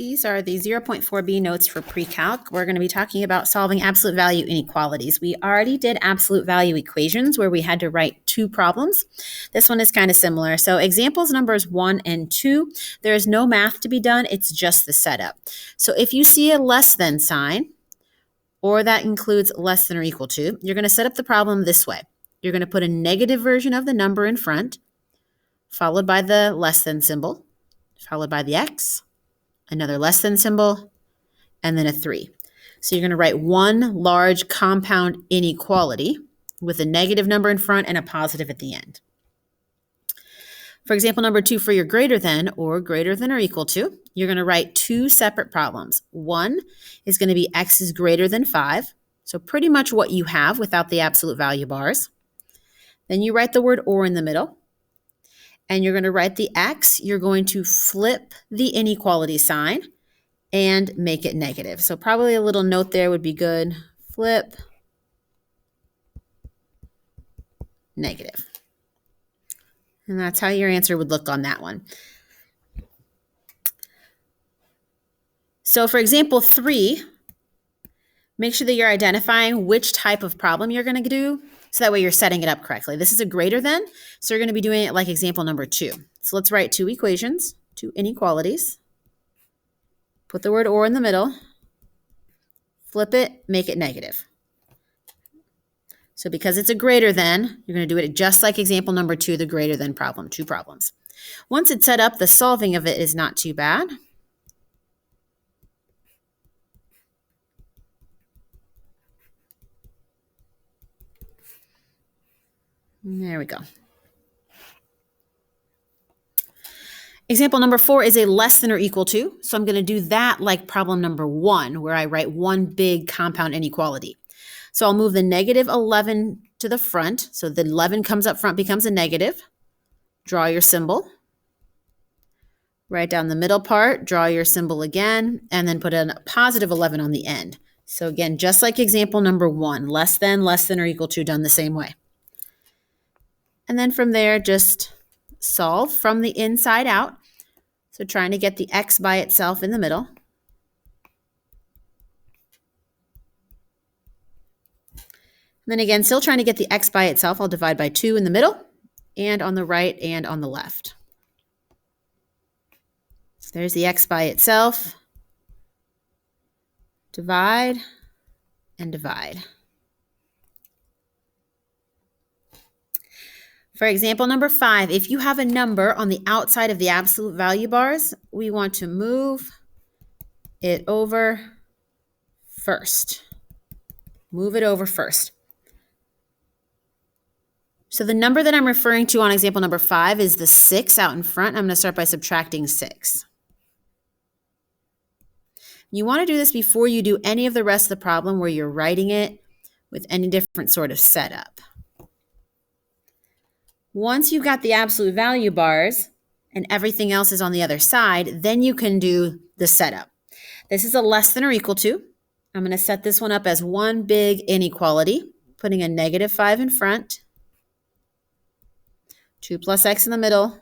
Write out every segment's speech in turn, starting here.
These are the 0.4b notes for pre-calc. We're going to be talking about solving absolute value inequalities. We already did absolute value equations where we had to write two problems. This one is kind of similar. So examples numbers 1 and 2, there is no math to be done. It's just the setup. So if you see a less than sign, or that includes less than or equal to, you're going to set up the problem this way. You're going to put a negative version of the number in front, followed by the less than symbol, followed by the x, another less than symbol, and then a 3. So you're going to write one large compound inequality with a negative number in front and a positive at the end. For example, number 2, for your greater than or equal to, you're going to write two separate problems. One is going to be x is greater than 5, so pretty much what you have without the absolute value bars. Then you write the word or in the middle, and you're going to write the x. You're going to flip the inequality sign and make it negative. So probably a little note there would be good. Flip negative. And that's how your answer would look on that one. So for example 3, make sure that you're identifying which type of problem you're going to do, so that way you're setting it up correctly. This is a greater than, so you're going to be doing it like example number 2. So let's write two equations, two inequalities. Put the word or in the middle, flip it, make it negative. So because it's a greater than, you're going to do it just like example number 2, the greater than problem, two problems. Once it's set up, the solving of it is not too bad. There we go. Example number 4 is a less than or equal to. So I'm going to do that like problem number 1, where I write one big compound inequality. So I'll move the negative 11 to the front. So the 11 comes up front, becomes a negative. Draw your symbol. Write down the middle part, draw your symbol again, and then put a positive 11 on the end. So again, just like example number 1, less than or equal to, done the same way. And then from there, just solve from the inside out. So trying to get the x by itself in the middle. And then again, still trying to get the x by itself, I'll divide by 2 in the middle, and on the right and on the left. So there's the x by itself. Divide and divide. For example number 5, if you have a number on the outside of the absolute value bars, we want to move it over first. Move it over first. So the number that I'm referring to on example number 5 is the 6 out in front. I'm going to start by subtracting 6. You want to do this before you do any of the rest of the problem where you're writing it with any different sort of setup. Once you've got the absolute value bars and everything else is on the other side, then you can do the setup. This is a less than or equal to. I'm going to set this one up as one big inequality, putting a negative 5 in front, 2 plus x in the middle,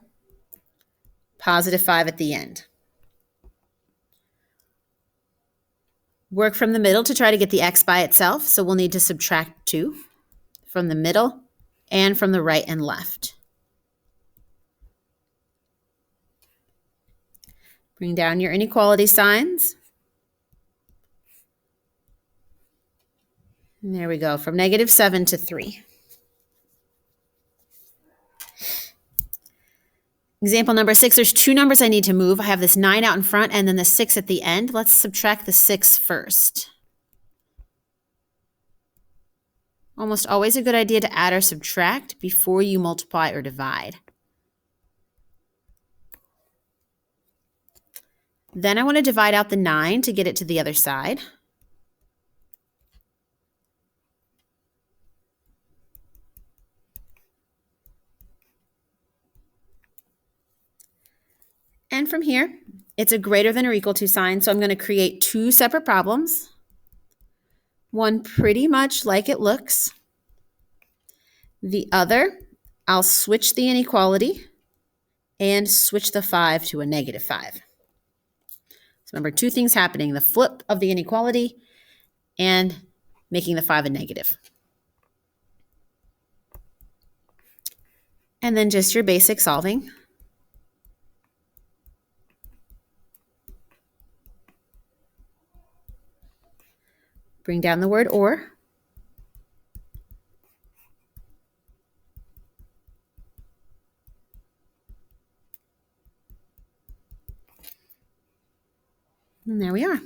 positive 5 at the end. Work from the middle to try to get the x by itself, so we'll need to subtract 2 from the middle and from the right and left. Bring down your inequality signs. And there we go, from negative 7 to 3. Example number 6, there's two numbers I need to move. I have this 9 out in front and then the 6 at the end. Let's subtract the 6 first. Almost always a good idea to add or subtract before you multiply or divide. Then I want to divide out the 9 to get it to the other side. And from here, it's a greater than or equal to sign, so I'm going to create two separate problems. One pretty much like it looks. The other, I'll switch the inequality and switch the 5 to a negative 5. So remember, two things happening, the flip of the inequality and making the 5 a negative. And then just your basic solving. Bring down the word or. And there we are.